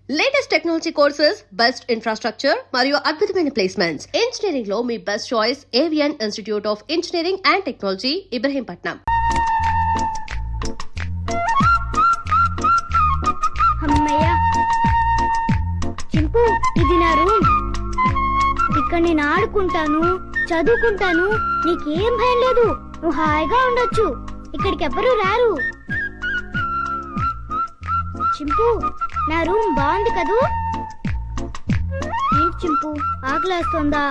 Latest technology courses, best infrastructure మరియు అద్భుతమైన placements. Engineering లో మీ best choice Avian institute of engineering and technology, Ibrahimpatnam. అమ్మయ్య, చింపు, ఇది నా రూమ్. ఇక్కడ నేను ఆడుకుంటాను, చదువుకుంటాను. నీకేం భయం లేదు, నువ్వు హాయిగా ఉండొచ్చు. ఇక్కడికి ఎవ్వరూ రారు. చింపు, నా రూమ్ బాగుంది కదూ? ఏంటి చింపు, ఆకలేస్తుందా?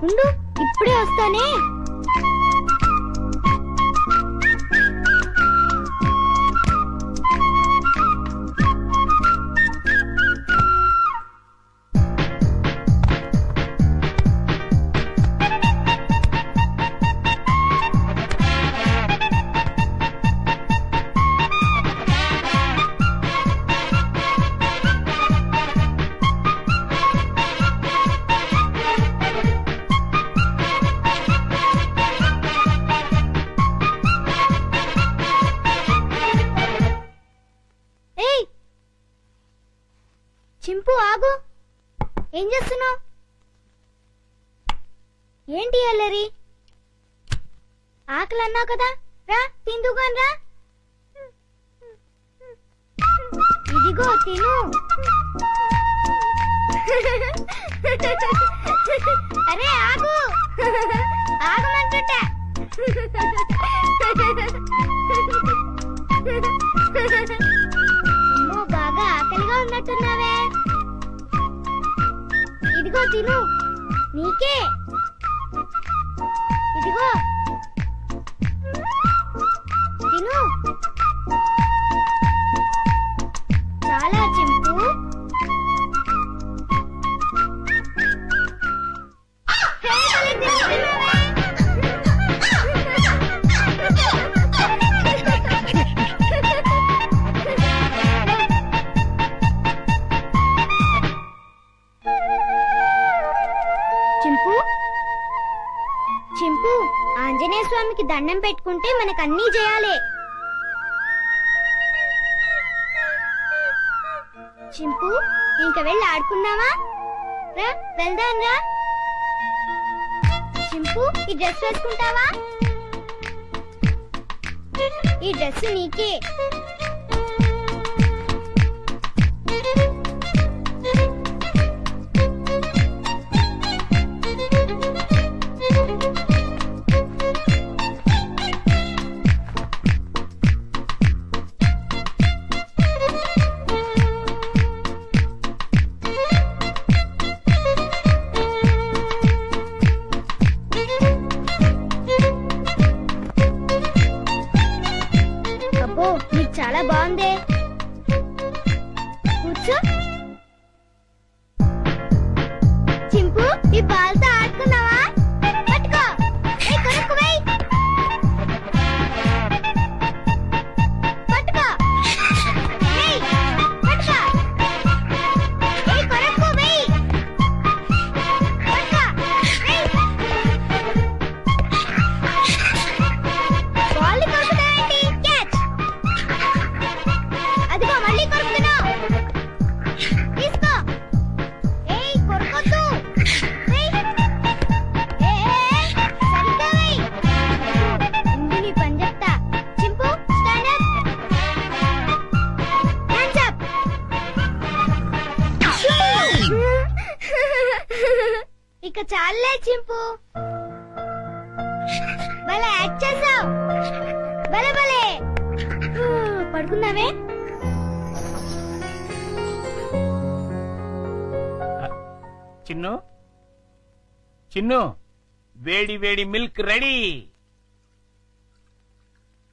ఉండు, ఇప్పుడే వస్తానే. చింపు, ఆగు. ఏం చేస్తున్నావు? ఏంటి అల్లరి? ఆకలి అన్నావు కదా, రా తిందుగాని రా. ఇదిగో తిను. అరే ఆగు, ఆగమంటుంటా. అమ్మో, బాగా ఆకలిగా ఉన్నట్టున్నావే. ఇదిగో తిను, నీకే. ఇదిగో తిను. చాలా చింపు. చింపు, చింపు, ఆంజనేయ స్వామికి దండం పెట్టుకుంటే మనకన్నీ చేయాలి. చింపు, ఇంక వెళ్ళి ఆడుకుందామా? రా వెళ్దాం రా. చింపు, ఈ డ్రెస్ వేసుకుంటావా? ఈ డ్రెస్ నీకే. అబ్బో, నీకు చాలా బాగుందే. కూర్చో. చింపు, ఈ బాల్తో ఆడుకున్నావా? పట్టుకో. ఏయ్, కొరకు వేయ్. పట్టుకో. ఏయ్, పట్టుకో. ఏయ్, కొరకు వేయ్. పట్టుకో. ఏయ్. బాల్ కొరుకుతావేంటి? క్యాచ్. అదిగో మళ్ళీ కొరుకుతున్నావు. తీసుకో. ఏయ్, కొరకొద్దు. ఏయ్. సరిగ్గా వేయ్. ముందు నీ పని చెప్తా. చింపు, స్టాండ్ అప్. Hands up. ఇక చాలే చింపు, భలే యాక్ట్ చేసావు. భలే భలే. పడుకున్నావే? చిన్ను, చిన్ను, వేడి వేడి మిల్క్ రెడీ.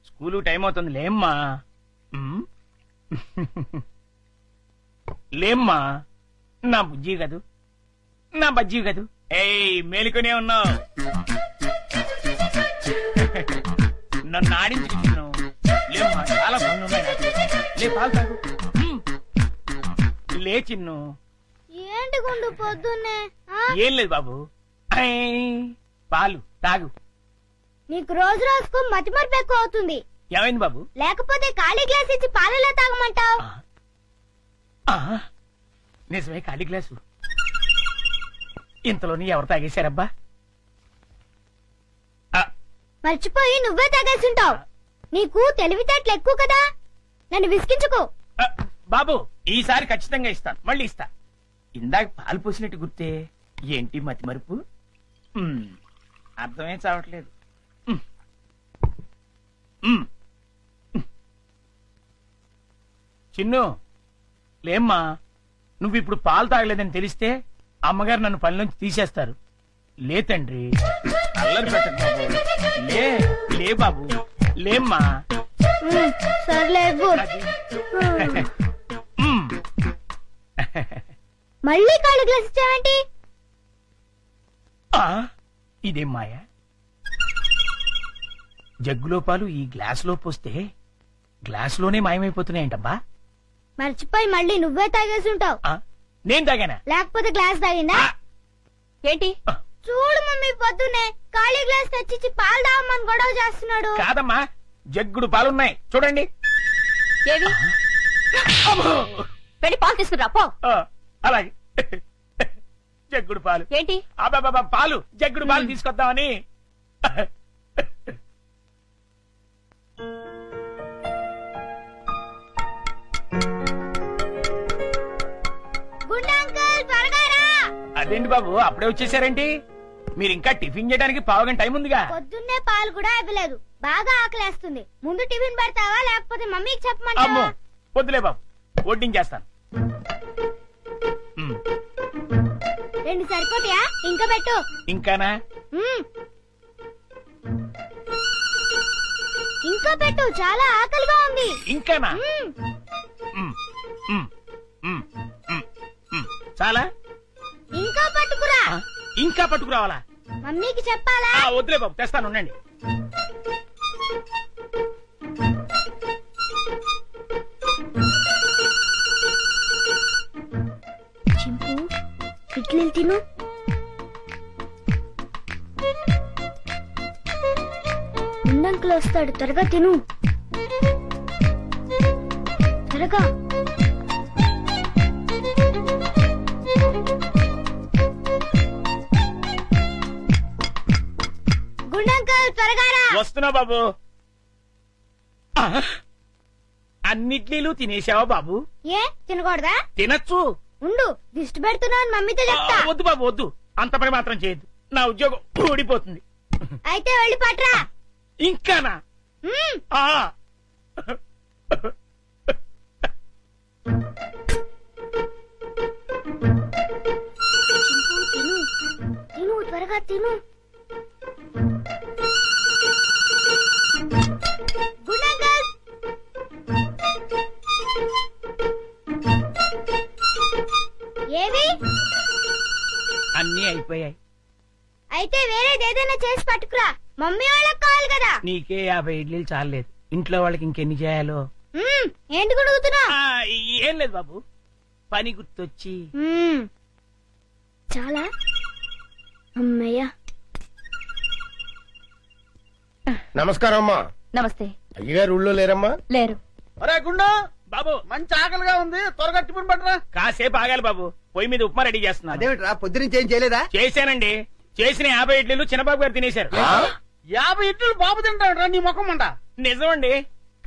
స్కూలు టైం అవుతుంది, లేమ్మా. లేమ్మా, నా బుజ్జి కదూ, నా బజ్జీ కదూ. ఏయ్, మేలుకొనే ఉన్నావు. నన్ను ఆడించు చిన్ను. లేమ్మా, చాలా పనులు ఉన్నాయి నాకు. లే, పాలు తాగు. లే చిన్ను. ఏంటి గుండు పొద్దున్నే? ఏం లేదు బాబు, పాలు తాగు. నీకు రోజు రోజుకు మతిమరుపు ఎక్కువ అవుతుంది. ఏమైంది బాబు? లేకపోతే ఖాళీ గ్లాస్ ఇచ్చి పాలలో తాగమంటావు. నిజమే, ఖాళీ గ్లాసు. ఇంతలోని ఎవరు తాగేశారబ్బా? మర్చిపోయి నువ్వే తాగేసుంటావు. నీకు తెలివితేటలు ఎక్కువ కదా, నన్ను విసిగించుకో. బాబు, ఈసారి ఖచ్చితంగా ఇస్తాను, మళ్ళీ ఇస్తా. ఇందాక పాలు పోసినట్టు గుర్తే, ఏంటి మతి మరుపు? అర్థమే చావట్లేదు. చిన్ను, లేమ్మా. నువ్వు ఇప్పుడు పాలు తాగలేదని తెలిస్తే అమ్మగారు నన్ను పనిలోంచి తీసేస్తారు. లే తండ్రి, అల్లరి పెట్టకు బాబు. లే లే బాబు, లేమ్మా. సర్లే అది. మళ్ళీ కాళ్ళు గ్లాస్ ఇచ్చావేంటి? ఇదేం మాయ? జగ్గులో పాలు ఈ గ్లాసులో పోస్తే గ్లాసులోనే మాయమైపోతున్నాయంటబ్బా. మర్చిపోయి మళ్ళీ నువ్వే తాగేసుంటావు. నేను తాగానా? లేకపోతే గ్లాస్ తాగిందా? ఏంటి? చూడు మమ్మీ, పొద్దునే ఖాళీ గ్లాస్ తెచ్చిచ్చి పాలు తాగమని గొడవ చేస్తున్నాడు. కాదమ్మా, జగ్గుడు పాలున్నాయి చూడండి. ఏవి? వెళ్ళి పాలు తీసుకురా పో. అలాగే. జగ్గుడు పాలు ఏంటి? అబ్బాబా, పాలు, జగ్గుడు పాలు తీసుకొద్దామని. గుండు అంకుల్, త్వరగా రా. అదేంటి బాబు, అప్పుడే వచ్చేసారేంటి? మీరు ఇంకా టిఫిన్ చేయడానికి పావుగంట టైం ఉందిగా. పొద్దున్నే పాలు కూడా ఇవ్వలేదు. బాగా ఆకలేస్తుంది. ముందు టిఫిన్ పెడతావా లేకపోతే మమ్మీకి అమ్మో, చెప్పమంటావా? వద్దులే బాబు, వడ్డించేస్తాను. రెండు సరిపోతాయా? ఇంకా పెట్టు. ఇంకానా? ఇంకా పెట్టు, చాలా ఆకలిగా ఉంది. ఇంకానా? చాలా? ఇంకా పట్టుకురా. ఇంకా పట్టుకురావాలా? మమ్మీకి చెప్పాలా? వద్దులే బాబు, తెస్తాను, ఉండండి. చింపు, ఇడ్లీలు తిను. ఉండంకులు వస్తాడు, త్వరగా తిను. త్వరగా. గుండంకుల్, త్వరగా రా. వస్తున్నా బాబు. అన్నిట్లీలు తినేసావా బాబు? ఏ తినకూడదా? తినచ్చు. ఉండు, దిష్టి పెడుతున్నావు మమ్మీతో చెప్తా. వద్దు బాబు, వద్దు, అంత పని మాత్రం చేయొద్దు. నా ఉద్యోగం ఊడిపోతుంది. అయితే వెళ్ళి పట్రా. ఇంకానా? తిను తిను, త్వరగా తిను. గుండంకుల్, ఏవి? అన్నీ అయిపోయాయి. అయితే వేరేదేదైనా చేసి పట్టుకురా, మమ్మీ వాళ్ళకి కావాలి కదా. నీకే 50 ఇడ్లీలు చాలేదు, ఇంట్లో వాళ్ళకి ఇంకెన్ని చేయాలో. ఏంటి గుడుగుతున్నా? ఏం లేదు బాబు, పని గుర్తొచ్చి. చాలా అమ్మయ్యా. నమస్కారం అమ్మా. నమస్తే. అయ్యగారు ఊళ్ళో లేరమ్మా? లేరు. అరే గుండు, బాబు మంచి ఆకలిగా ఉంది, త్వరగా టిఫిన్ పట్టరా. కాసేపు ఆగాలి బాబు, పొయ్యి మీద ఉప్మా రెడీ చేస్తున్నా. అదేమిట్రా, పొద్దునుంచి ఏం చేయలేదా? చేశానండి, చేసిన 50 ఇడ్లీలు చిన్నబాబు గారు తినేశారు. 50 ఇడ్లీలు బాబు తింటాడు నీ ముఖం అంట. నిజమండి,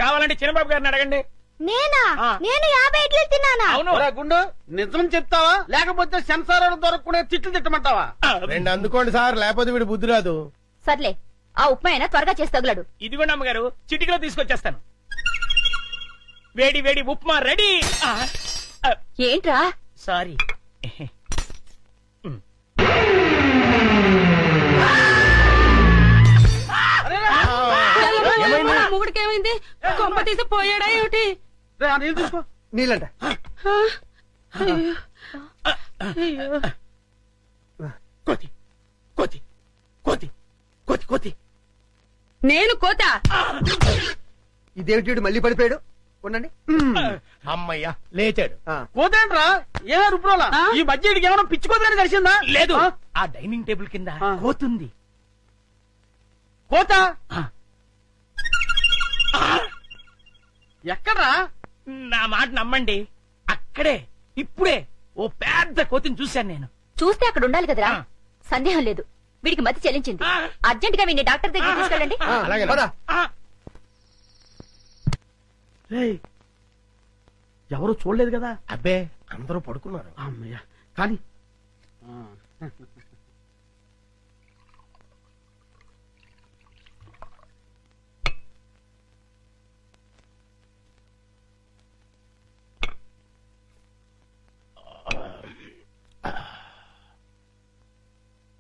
కావాలంటే చిన్నబాబు గారిని అడగండి. నేనా? నేను 50 ఇడ్లీలు తిన్నానా? అవును. అరే గుండు, నిజం చెప్తావా లేకపోతే సెన్సార్ దొరకకుండా తిట్లు తిట్టమంటావా? రెండు అందుకోండి సార్, లేకపోతే వీడు బుద్ధి రాదు. సర్లే, ఆ ఉప్మా అయినా త్వరగా చేసి తగులడు. ఇదిగోండి అమ్మగారు, చిటికలో తీసుకొచ్చేస్తాను. వేడి వేడి ఉప్మా రెడీ. ఏంట్రా? సారీ. మొగుడికేమైంది? కొంప తీసి పోయాడా ఏమిటి? నీళ్ళు తీసుకో. నీళ్ళంట. కోతి కోతి కోతి కోతి కోతి. నేను కోత? ఇదేమిటి మళ్ళీ పడిపోయాడు? ఉండండి. అమ్మయ్యా లేచాడు. పోతేంట్రా, ఏమే రుబ్రోలా? ఈ మధ్య ఏమైనా పిచ్చుకోదని కలిసిందా? లేదు, ఆ డైనింగ్ టేబుల్ కింద కోతుంది. కోత ఎక్కడ్రా? నా మాట నమ్మండి, అక్కడే ఇప్పుడే ఓ పెద్ద కోతిని చూశాను నేను. చూస్తే అక్కడ ఉండాలి కదరా. ఆ. సందేహం లేదు, వీడికి మతి చెల్లించింది. ఆ. అర్జెంట్ గా వీడిని డాక్టర్ దగ్గర తీసుకెళ్ళండి. అలాగే ఆ, రేయ్, ఎవరు చూడలేదు కదా. అబ్బే అందరూ పడుకున్నారు. అమ్మయ్య, కానీ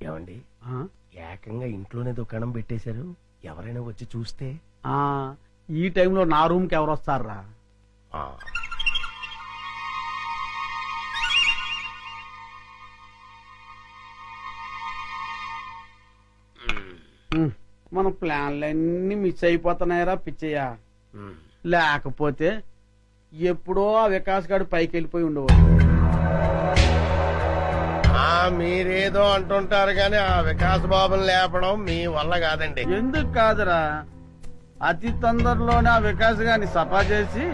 ఏమండి ఆ, ఏకంగా ఇంట్లోనే దుకాణం పెట్టేశారు. ఎవరైనా వచ్చి చూస్తే ఆ, ఈ టైంలో నా రూమ్ కి ఎవరు వస్తారా? ఆ, మన ప్లాన్లన్నీ మిస్ అయిపోతున్నాయరా పిచ్చయ్య. ఉమ్. లేకపోతే ఎప్పుడో ఆ వికాస్ గాడు పైకి వెళ్ళిపోయి ఉండేవాడు. ఆ, మీరేదో అంటుంటారు కానీ ఆ వికాస్ బాబుని లేపడం మీ వల్ల కాదండి. ఎందుకు కాదురా, అతి తొందరలోనే ఆ వికాస్ గారిని సఫా చేసి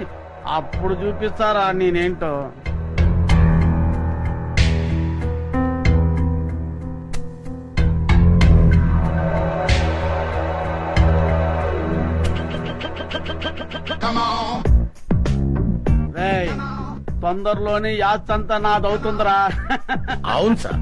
అప్పుడు చూపిస్తారా నేనేంటో. రేయ్, తొందరలోనే యాత్రంతా నాదవుతుందిరా. అవును సార్.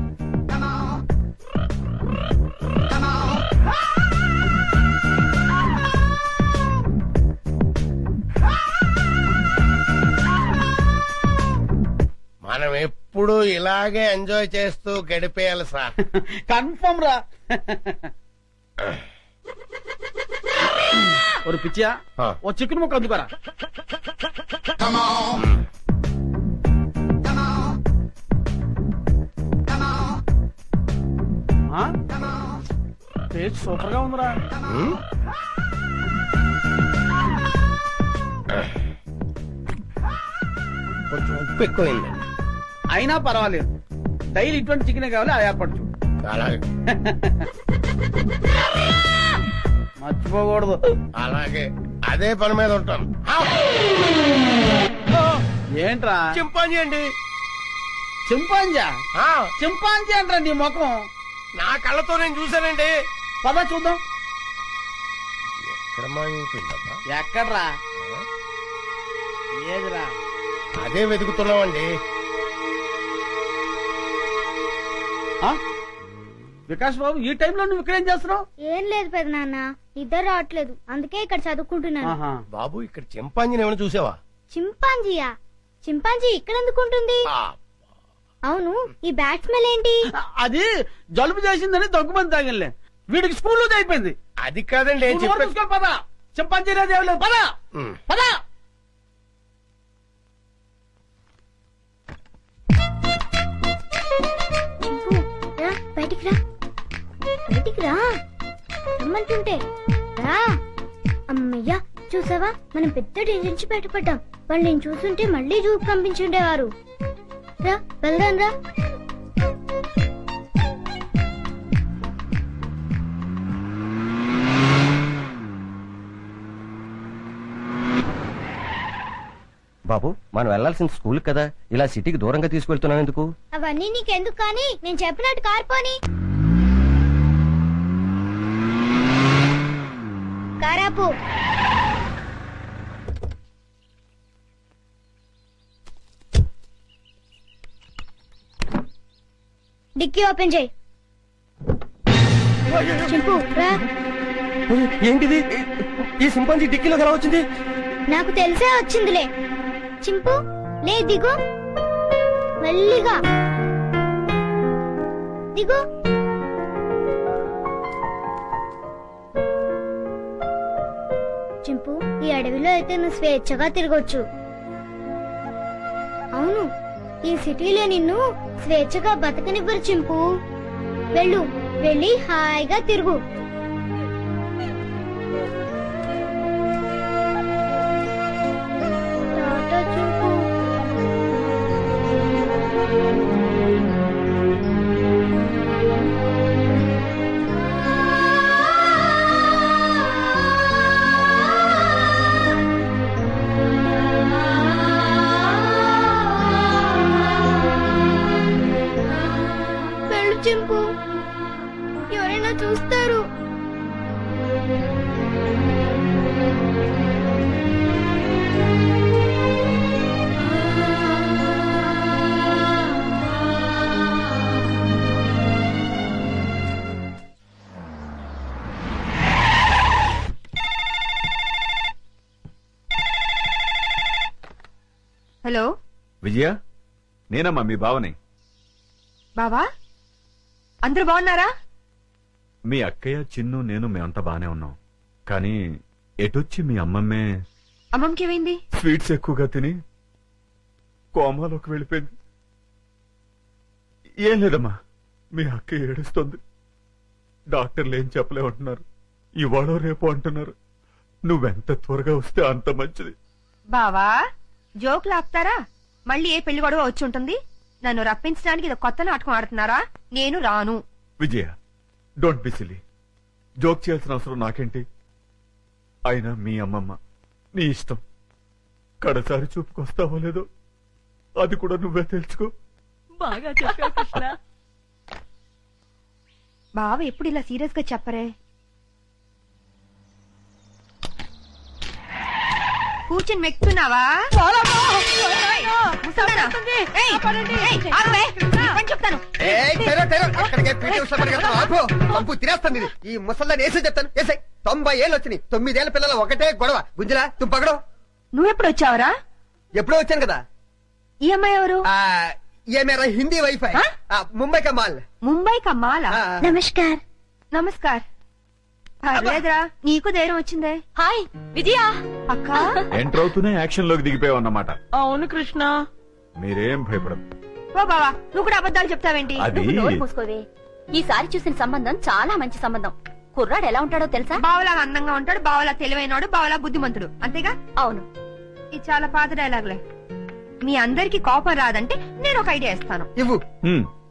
మనం ఎప్పుడు ఇలాగే ఎంజాయ్ చేస్తూ గడిపేయాలి సార్. కన్ఫర్మ్ రా. ఒక పిచ్చియా, ఆ. ఓ చికెన్ ముక్క అందుకోరా. టేస్ట్ సూపర్ గా ఉందిరా. ఉమ్. కొంచెం ఉప్పు ఎక్కువైంది. అయినా పర్వాలేదు, డైలీ ఇటువంటి చికెన్ కావాలి, ఆ ఏర్పాటు చూడు. అలాగే మర్చిపోకూడదు. అలాగే అదే పని మీద ఉంటాను. ఏంట్రా చింపాంజీ అండి. చింపాంజా? ఆ, చింపాంజీ అంటారా నీ ముఖం? నా కళ్ళతో నేను చూశానండి. పద చూద్దాం. ఎక్కడ మాయమైపోయిందబ్బా? ఎక్కడ్రా? ఏదిరా? అదే వెతుకుతున్నామండి. ఆ? వికాస్ బాబు, ఈ టైంలో నువ్వు ఇక్కడేం చేస్తున్నావు? ఏం లేదు పెద్ద నాన్న, ఇద్దరు రావట్లేదు, అందుకే ఇక్కడ చదువుకుంటున్నాను. ఆహా. బాబు, ఇక్కడ చింపాంజీని ఏమైనా చూసావా? చింపాంజీయా? చింపాంజీ ఇక్కడ ఎందుకుంటుంది? ఆ, అవును, ఈ బ్యాట్ స్మెల్ ఏంటి? అది జలుబు చేసిందని దగ్గుమంది తాగిలే. వీడికి స్కూల్లో అయిపోయింది. అది కాదండి ఏం నువ్వు నోరు చెప్పే. మూసుకో, పద. చింపాంజీ అనేది ఏం లేదు, పద ఉమ్. పద. చింపు, రా బయటికి రా, బయటికి రా రమ్మంటుంటే రా. అమ్మయ్యా, చూసావా, మనం పెద్ద డేంజర్ నుంచి బయటపడ్డాం. వాళ్ళు నేను చూస్తుంటే మళ్ళీ జూకు పంపించుండేవారు. రా వెళ్దాం రా. బాబు, మనం వెళ్లాల్సిన స్కూల్ కదా, ఇలా సిటీకి దూరంగా తీసుకెళ్తున్నాం ఎందుకు? అవన్నీ నీకెందుకు కానీ, నేను చెప్పినట్టు కార్పోని. కారాపు. డిక్కీ ఓపెన్ చేయి. చింపు రా. ఏంటిది? ఈ సింపాంజీ డిక్కీలో ఎలా వచ్చింది? నాకు తెలిసే వచ్చిందిలే. చింపు లే, దిగు, మెల్లిగా దిగు. చింపు, ఈ అడవిలో అయితే నువ్వు స్వేచ్ఛగా తిరగొచ్చు. అవును, ఈ సిటీలో నిన్ను స్వేచ్ఛగా బతకనివ్వరు చింపు. వెళ్ళు, వెళ్ళి హాయిగా తిరుగు. టాటా చింపు. దింపు, ఎవరైనా చూస్తారు. హలో విజయ, నేనమ్మా మీ బావని. బావా, అందరూ బాగున్నారా? మీ అక్కయ్య, చిన్ను, నేను మేమంతా బానే ఉన్నాం. కానీ ఎటొచ్చి మీ అమ్మమ్మే అమ్మమ్మకి ఏమైంది? స్వీట్స్ ఎక్కువగా తిని కోమాలోకి వెళ్ళిపోయింది. ఏం లేదమ్మా, మీ అక్క ఏడుస్తుంది. డాక్టర్లు ఏం చెప్పలే అంటున్నారు. ఇవాళ రేపు అంటున్నారు. నువ్వెంత త్వరగా వస్తే అంత మంచిది. బావా, జోకులు ఆపుతారా? మళ్ళీ ఏ పెళ్లి గొడవ వచ్చి ఉంటుంది. నన్ను రప్పించడానికి ఇది కొత్త నాటకం ఆడుతున్నారా? నేను రాను. విజయ, డోంట్ బి సిల్లీ. జోక్ చేయాల్సిన అవసరం నాకేంటి? అయినా మీ అమ్మమ్మ, నీ ఇష్టం. కడసారి చూపుకొస్తావో లేదో అది కూడా నువ్వే తెలుసుకో. బాగా చెప్పావు కృష్ణ. బావ ఎప్పుడు ఇలా సీరియస్ గా చెప్పరే. కూర్చుని మెక్కుతున్నావా? చెప్తాను. తినేస్తాను. ఈ ముసల్దాన్ని వేసే చెప్తాను. వేసే 90 ఏళ్ళు వచ్చినాయి. 9 ఏళ్ల పిల్లల ఒకటే గొడవ. గుంజలా తుంపగడం. నువ్వెప్పుడు వచ్చావరా? ఎప్పుడో వచ్చాను కదా. ఈ అమ్మాయి ఎవరు? ये मेरा हिंदी वाईफाई, मुंबई का माल. ముంబై కా మాలా? నమస్కార్. నమస్కార్. పర్లేదురా, నీకు ధైర్యం వచ్చిందే. హాయ్ విజయ. అక్క, ఎంటర్ అవుతూనే యాక్షన్ లోకి దిగిపోయావు అన్నమాట. అవును కృష్ణ. మీరేం భయపడదు. ఓ బావా, నువ్వు కూడా అబద్ధాలు చెప్తావేంటి? అది నువ్వు నోరు మూసుకోవే. ఈసారి చూసిన సంబంధం చాలా మంచి సంబంధం. కుర్రాడు ఎలా ఉంటాడో తెలుసా? బావలా అందంగా ఉంటాడు, బావలా తెలివైనడు, బావలా బుద్ధిమంతుడు. అంతేగా? అవును. ఇది చాలా పాత డైలాగులే. మీ అందరికి కోపం రాదంటే నేను ఒక ఐడియా ఇస్తాను. ఇవ్వు.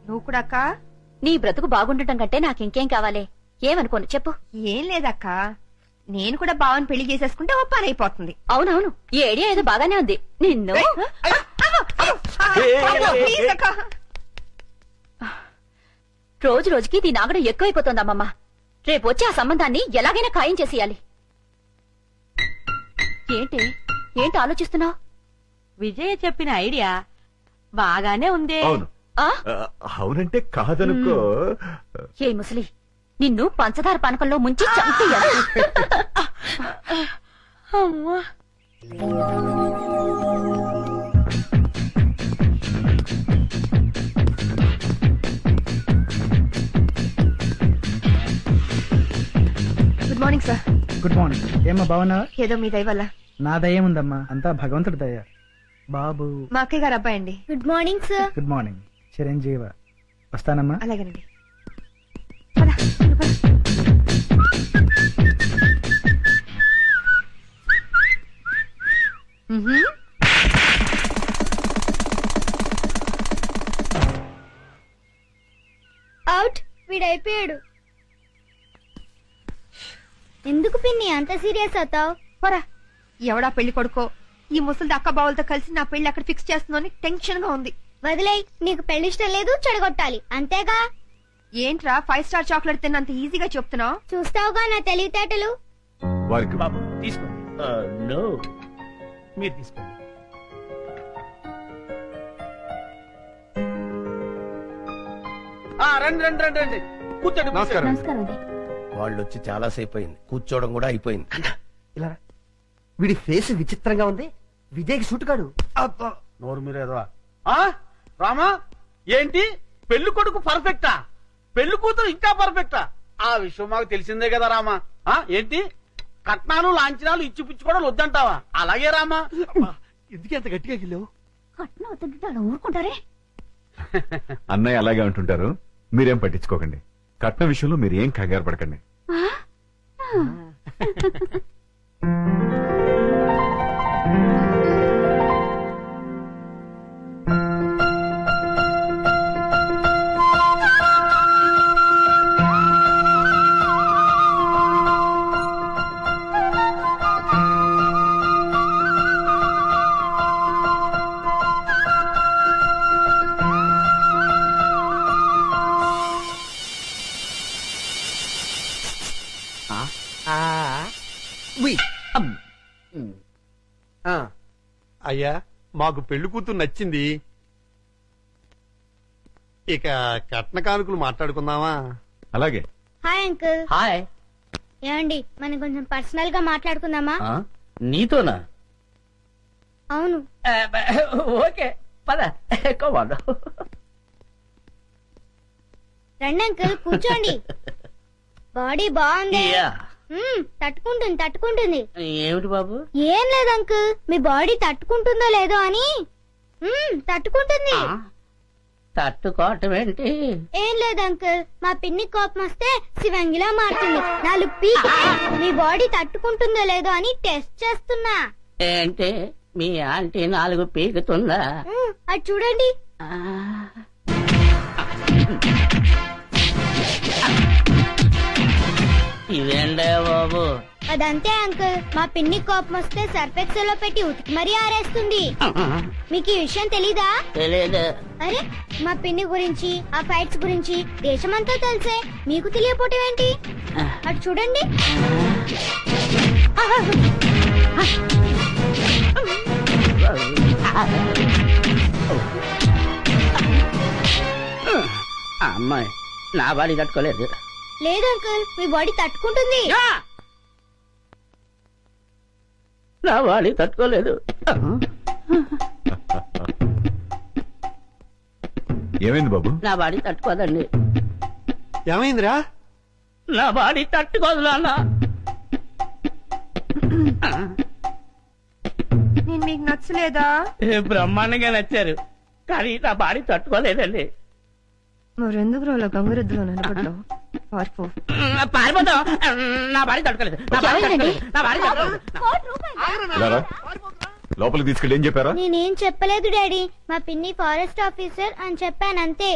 నువ్వు కూడా అక్క. నీ బ్రతుకు బాగుండటం కంటే నాకు ఇంకేం కావాలి? ఏమనుకోను చెప్పు. ఏం లేదక్క, నేను కూడా బావని పెళ్లి చేసేసుకుంటే ఓ పని అయిపోతుంది. అవునవును, ఈ ఐడియా ఏదో బాగానే ఉంది. నిన్ను రోజు రోజుకి దీని ఆగడం ఎక్కువైపోతుంది అమ్మమ్మ. రేపు వచ్చి ఆ సంబంధాన్ని ఎలాగైనా ఖాయం చేసేయాలి. ఏంటి ఆలోచిస్తున్నావు? విజయ చెప్పిన ఐడియా బాగానే ఉందే. అవును. అవునంటే కాదనుకో. ఏ ముసలి, నిన్ను పంచదార పానకంలో ముంచి చంపేయాలి. అమ్మా. Good morning sir. Good morning. ఏమ్మా బాగున్నావా? ఏదో మీ దయ వల్ల. నా దయ ఉందమ్మా, అంతా భగవంతుడి దయ. బాబు మా అక్కయ్య గారు అబ్బాయి అండి. Good morning sir. Good morning. చిరంజీవ. వస్తానమ్మా. అలాగేనండి. అవుట్. వీడైపోయాడు. ఎందుకు పిన్ని అంత సీరియస్ అవుతావు? పోరా. ఎవడా పెళ్లి కొడుకో ఈ ముసలి అక్క బావులతో కలిసి నా పెళ్లి అక్కడ ఫిక్స్ చేస్తుందని టెన్షన్ గా ఉంది. వదిలేయ్, నీకు పెళ్లి ఇష్టం లేదు, చెడగొట్టాలి అంతేగా. ఏంట్రా 5 స్టార్ చాక్లెట్ తిన్నంత ఈజీగా చెప్తున్నావు? చూస్తావుగా నా తెలివితేటలు. వారికి బాబు తీసుకోండి. నో, మీరు తీసుకోండి. రండి రండి రండి రండి, కూర్చోండి. నమస్కారం. నమస్కారం అండి. వాళ్ళు వచ్చి చాలా సేపు అయింది, కూర్చోవడం కూడా అయిపోయింది. ఇలా రా. వీడి ఫేస్ విచిత్రంగా ఉంది. విజయ్కి సూట్ కాడు. నోరు మీరేదో. రామా, ఏంటి పెళ్లి కొడుకు పర్ఫెక్టా? పెళ్లి కూతురు ఇంకా పర్ఫెక్టా? ఆ విషయం మాకు తెలిసిందే కదా రామా. ఏంటి కట్నాలు లాంఛనాలు ఇచ్చిపుచ్చుకోవడం వద్దంటావా? అలాగే రామా. ఎందుకు ఎంత గట్టిగా గిల్లావు? కట్నం వద్దంటే అలా ఊరుకుంటారే. అన్నయ్య అలాగే అంటుంటారు, మీరేం పట్టించుకోకండి. కట్నం విషయంలో మీరు ఏం కంగారు పడకండి. అయ్యా మాకు పెళ్లి కూతురు నచ్చింది. ఇక కట్న కానుకలు మాట్లాడుకుందామా? అలాగే. Hi uncle. హాయ్. ఏమండి మనం కొంచెం పర్సనల్ గా మాట్లాడుకుందామా? నీతోనా? అవును. ఓకే పద. రండి అంకుల్ కూర్చోండి. బాడీ బాగుంది. తట్టుకుంటుంది. ఏమిటి బాబు? ఏం లేదు అంకుల్, మీ బాడీ తట్టుకుంటుందో లేదో అని. తట్టుకుంటుంది. తట్టుకోవటం ఏంటి? ఏం లేదు అంకుల్, మా పిన్ని కోపం వస్తే శివంగిలా మారుతుంది. 4 పీక్. మీ బాడీ తట్టుకుంటుందో లేదో అని టెస్ట్ చేస్తున్నా. ఏంటి మీ ఆంటీ 4 పీకుతుందా? అది చూడండి. ఇదేండే బాబు? అదంతే అంకుల్, మా పిన్ని కోపం వస్తే సర్ఫెక్సల్ లో పెట్టి ఉతికి మరీ ఆరేస్తుంది. మీకు ఈ విషయం తెలీదా? తెలియదు. అరే మా పిన్ని గురించి ఆ ఫైట్స్ గురించి దేశమంతా తెలిసే మీకు తెలియపోవటం ఏంటి? అటు చూడండి. అమ్మాయి నా బాడీ తట్టుకోలేదు. లేదు అంకుల్, మీ బాడీ తట్టుకుంటుంది. నా బాడీ తట్టుకోలేదు. ఏమైంది బాబు? నా బాడీ తట్టుకోదండి. ఏమైందిరా? నా బాడీ తట్టుకోదు నాన్న. నేను మీకు నచ్చలేదా? బ్రహ్మాండంగా నచ్చారు, కానీ నా బాడీ తట్టుకోలేదండి. మరెందుకు రోలో గంగురెద్దులో నిలబడ్డావు? పారిపోతాం. నా బాడీ తట్టుకోలేదు. నా బాడీ తట్టుకోలేదు. నా బాడీ తట్టుకోలేదు. ఇలా రా. లోపలికి తీసుకెళ్ళి ఏం చెప్పారా? నేనేం చెప్పలేదు డాడీ, మా పిన్ని ఫారెస్ట్ ఆఫీసర్ అని చెప్పానంతే.